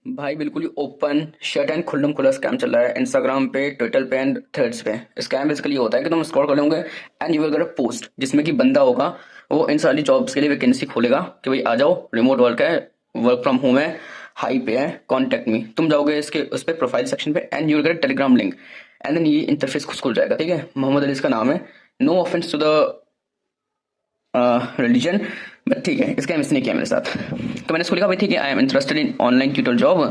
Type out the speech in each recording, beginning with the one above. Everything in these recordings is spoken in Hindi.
भाई बिल्कुल ही ओपन शर्ट एंड खुल्लम खुला स्कैम चल रहा है इंस्टाग्राम पे, ट्विटर पे एंड थ्रेड्स पे। स्कैम बेसिकली होता है कि तुम स्क्रॉल कर लोगे and you will get a post जिसमें कि बंदा होगा, वो इन सारी जॉब्स के लिए वैकेंसी खोलेगा कि भाई आ जाओ, रिमोट वर्क है, वर्क फ्रॉम होम है, हाई पे है, कॉन्टेक्ट मी। तुम जाओगे इसके उस पर प्रोफाइल सेक्शन पे and you will get Telegram link and then ये इंटरफेस खुल जाएगा। ठीक है, मोहम्मद अली इसका नाम है। No offence to the religion, but ठीक है, इसका इसने किया मेरे साथ। तो मैंने उसको लिखा भाई ठीक है, I am interested in online tutor job.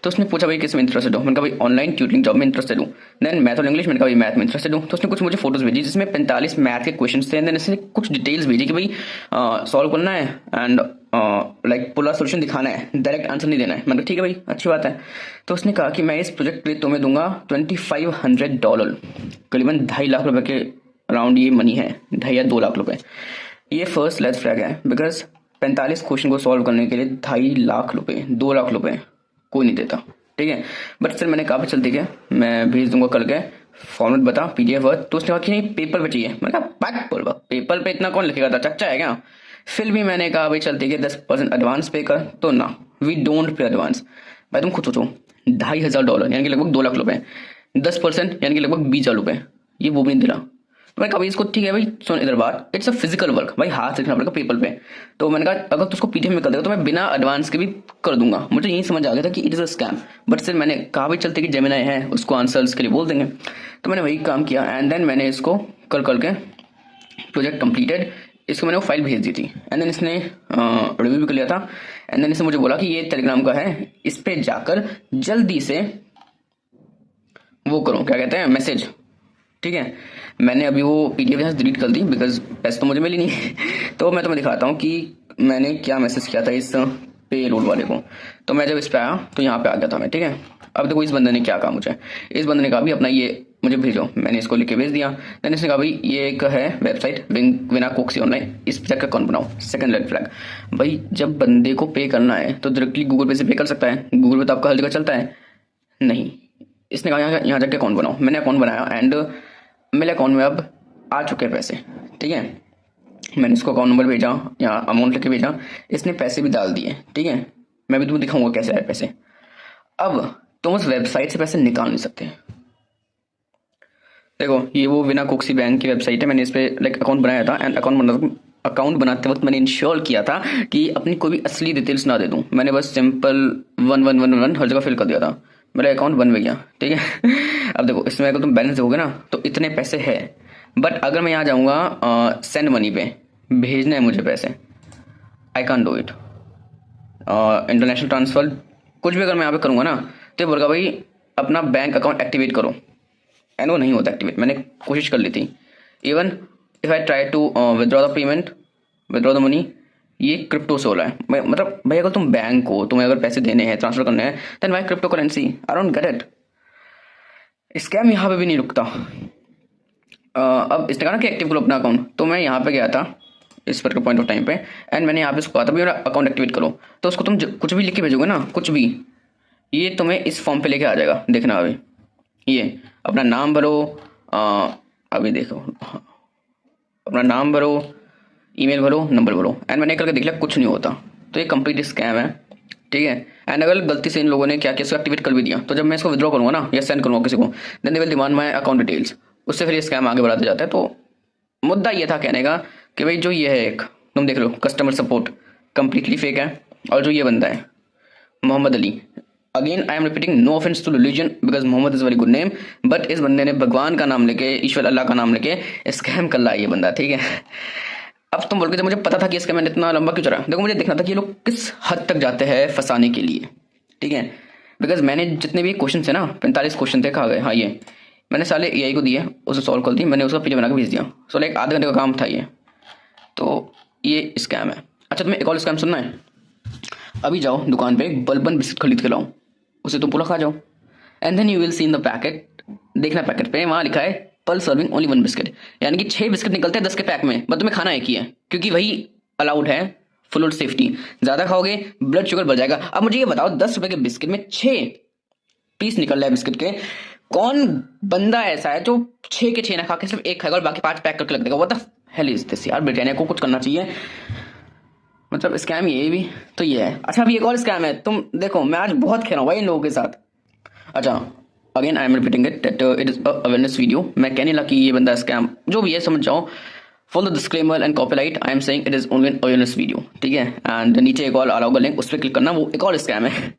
तो उसने पूछा भाई किस में इंटरेस्टेड हो। मैंने कहा भाई ऑनलाइन ट्यूटरिंग जॉब में इंटरेस्टेड हूँ। देन मैथ और इंग्लिश, मैंने कहा भाई मैथ में इंटरेस्टेड हूँ। तो उसने कुछ मुझे फोटोज भेजी जिसमें 45 मैथ के क्वेश्चन थे। देन इसने कुछ डिटेल्स भेजी कि भाई सॉल्व करना है एंड लाइक पूरा सोल्यूशन दिखाना है, डायरेक्ट आंसर नहीं देना है। मैंने कहा ठीक है भाई, अच्छी बात है। तो उसने कहा कि मैं इस प्रोजेक्ट के लिए तुम्हें दूंगा $2500, करीबन 2.5 लाख रुपए के अराउंड ये मनी है, 2.5 या 2 लाख रुपए। ये फर्स्ट रेड फ्लैग है बिकॉज 45 क्वेश्चन को सॉल्व करने के लिए 2.5 लाख रुपए, 2 लाख रुपए कोई नहीं देता। ठीक है, बट सर मैंने कहा चल ठीक है, मैं भेज दूंगा कल के, फॉर्मेट बता पीडीएफ वर्क। तो उसने कहा कि नहीं पेपर पे चाहिए। मैंने कहा बैक बोल, पेपर पे इतना कौन लिखेगा था, चच्चा है क्या। फिर भी मैंने कहा भाई चल ठीक है, 10% एडवांस पे कर। तो ना, वी डोंट पे एडवांस। भाई तुम खुद सोचो, $2,500 यानी कि लगभग 2 लाख रुपए, 10% यानी कि लगभग 20,000 रुपए, ये वो भी नहीं दिला। मैं कहा भाई इसको ठीक है भाई, सुन इधर बात, इट्स अ फिजिकल वर्क भाई, हाथ से लिखना पड़ेगा पेपर पे। तो मैंने कहा अगर तू उसको पीडीएफ में कर देगा तो मैं बिना एडवांस के भी कर दूंगा। मुझे यही समझ आ गया था कि it is a scam, but फिर मैंने कहा भाई चलते कि जेमिनाई है, उसको आंसर्स के लिए बोल देंगे। तो मैंने वही काम किया एंड देन मैंने इसको कर करके प्रोजेक्ट कंप्लीटेड। इसको मैंने वो फाइल भेज दी थी एंड देन इसने रिव्यू भी कर लिया था। एंड देन इसने मुझे बोला कि ये टेलीग्राम का है, इस पे जाकर जल्दी से वो करो, क्या कहते हैं, मैसेज। ठीक है, मैंने अभी वो पीडीएफ यहाँ से डिलीट कर दी बिकॉज पैसे तो मुझे मिली नहीं। तो मैं तुम्हें दिखाता हूँ कि मैंने क्या मैसेज किया था इस पे रोल वाले को। तो मैं जब इस पे आया तो यहाँ पे आ गया था मैं। ठीक है, अब देखो इस बंदे ने क्या कहा मुझे। इस बंदे ने कहा भी अपना ये मुझे भेजो, मैंने इसको लिख के भेज दिया। देन इसने कहा भाई ये एक है वेबसाइट विना कोक्सी ऑनलाइन, इस पे जाकर अकाउंट बनाओ। सेकंड रेड फ्लैग, भाई जब बंदे को पे करना है तो डायरेक्टली गूगल पे से पे कर सकता है, गूगल पे तो आपका हर जगह चलता है नहीं। इसने कहा यहाँ जाके अकाउंट बनाओ। मैंने अकाउंट बनाया एंड मेरे अकाउंट में अब आ चुके हैं पैसे। ठीक है, मैंने इसको अकाउंट नंबर भेजा या अमाउंट लिख के भेजा, इसने पैसे भी डाल दिए। ठीक है, मैं भी तुम्हें दिखाऊंगा कैसे आए पैसे। अब तुम उस वेबसाइट से पैसे निकाल नहीं सकते। देखो ये वो बिना कोक्सी बैंक की वेबसाइट है। मैंने इस पे लाइक अकाउंट बनाया था एंड अकाउंट बनाते वक्त मैंने इंश्योर किया था कि अपनी कोई भी असली डिटेल्स ना दे दूं। मैंने बस सिंपल 1111 हर जगह फिल कर दिया था, मेरा अकाउंट बन गया। ठीक है, अब देखो इसमें अगर तुम बैलेंस दोगे ना तो इतने पैसे है, बट अगर मैं यहाँ जाऊँगा सेंड मनी पे, भेजना है मुझे पैसे, आई कान डू इट। इंटरनेशनल ट्रांसफर कुछ भी अगर मैं यहाँ पे करूँगा ना तो ये बोलेगा भाई अपना बैंक अकाउंट एक्टिवेट करो, एंड वो नहीं होता एक्टिवेट। मैंने कोशिश कर ली थी, even if I try to withdraw the payment, withdraw the money, ये क्रिप्टो से हो रहा है। मतलब भाई अगर तुम बैंक हो, तुम्हें अगर पैसे देने हैं, ट्रांसफर करने हैं, then why crypto currency, I don't get it. Scam यहाँ पे भी नहीं रुकता। अब इसने कहा ना कि एक्टिव करो अपना अकाउंट, तो मैं यहाँ पे गया था इस पर पॉइंट ऑफ टाइम पे एंड मैंने यहाँ पे उसको कहा था मेरा अकाउंट एक्टिवेट करो। तो उसको तुम कुछ भी लिख के भेजोगे ना, कुछ भी, ये तुम्हें इस फॉर्म पे लेके आ जाएगा। देखना अभी ये अपना नाम भरो, अभी देखो अपना नाम भरो, ईमेल भरो, नंबर भरो, एंड मैंने करके देख लिया कुछ नहीं होता। तो ये कंप्लीट स्कैम है। ठीक है, एंड अगर गलती से इन लोगों ने क्या किया, इसको एक्टिवेट कर भी दिया, तो जब मैं इसको विड्रॉ करूंगा ना या सेंड करूंगा किसी को, then they will demand my account details. उससे फिर ये स्कैम आगे बढ़ाते जाता है। तो मुद्दा ये था कहने का कि भाई जो ये है एक, तुम देख लो कस्टमर सपोर्ट कंप्लीटली फेक है। और जो ये बंदा है Mohammad Ali, again I am repeating, no offence to religion because Mohammad is very good name, but इस बंदे ने भगवान का नाम लेके, ईश्वर अल्लाह का नाम लेके स्कैम कर रहा है ये बंदा। ठीक है, अब तुम बोल के, जब मुझे पता था कि इसका मैंने इतना लंबा क्यों चला, देखो मुझे देखना था कि ये लोग किस हद तक जाते हैं फंसाने के लिए। ठीक है, बिकॉज मैंने जितने भी क्वेश्चन थे ना, 45 क्वेश्चन थे, कहा गए हाँ ये मैंने साले एआई को दिए, उसे सॉल्व कर दी, मैंने उसका पीडीएफ बना के भेज दिया। सो लाइक आधे घंटे का काम था ये। तो ये स्कैम है। अच्छा तुम्हें एक और स्कैम सुनना है, अभी जाओ दुकान पे एक बर्बन बिस्किट खरीद के लाओ, उसे तुम पूरा खा जाओ and then you will see in the packet, देखना पैकेट पे वहां लिखा है पर सर्विंग ओनली 1 बिस्किट, यानी कि 6 बिस्किट निकलते हैं 10 के पैक में, बट तुम्हें खाना एक ही है क्योंकि वही अलाउड है, फुल सेफ्टी। ज्यादा खाओगे ब्लड शुगर बढ़ जाएगा। अब मुझे ये बताओ 10 रुपए के बिस्किट में 6 पीस निकल रहा है बिस्किट के, कौन बंदा ऐसा है जो 6 के 6 ना खा के सिर्फ एक खाएगा और बाकी 5 पैक करके रख देगा। What the hell is this यार, ब्रिटानिया को कुछ करना चाहिए। 6 बिस्किट निकलते हैं 10 के पैक में, 10 रुपए के 6 बिस्किट, 6 के 6 ना खा के सिर्फ एक खाएगा और बाकी 5 पैक करके रख देगा। What the hell is this. मतलब स्कैम ये भी तो ये है। अच्छा अभी एक और स्कैम है, तुम देखो मैं आज बहुत खेल रहा हूँ भाई इन लोगों के साथ। अच्छा again I am repeating it that it is awareness video. मैं कहने लगा कि ये बंदा स्कैम जो भी है समझ जाओ। For the disclaimer and copyright I am saying it is only an awareness video, ठीक है। एंड नीचे एक और अलाउ का लिंक, उस पर क्लिक करना, वो एक और स्कैम है।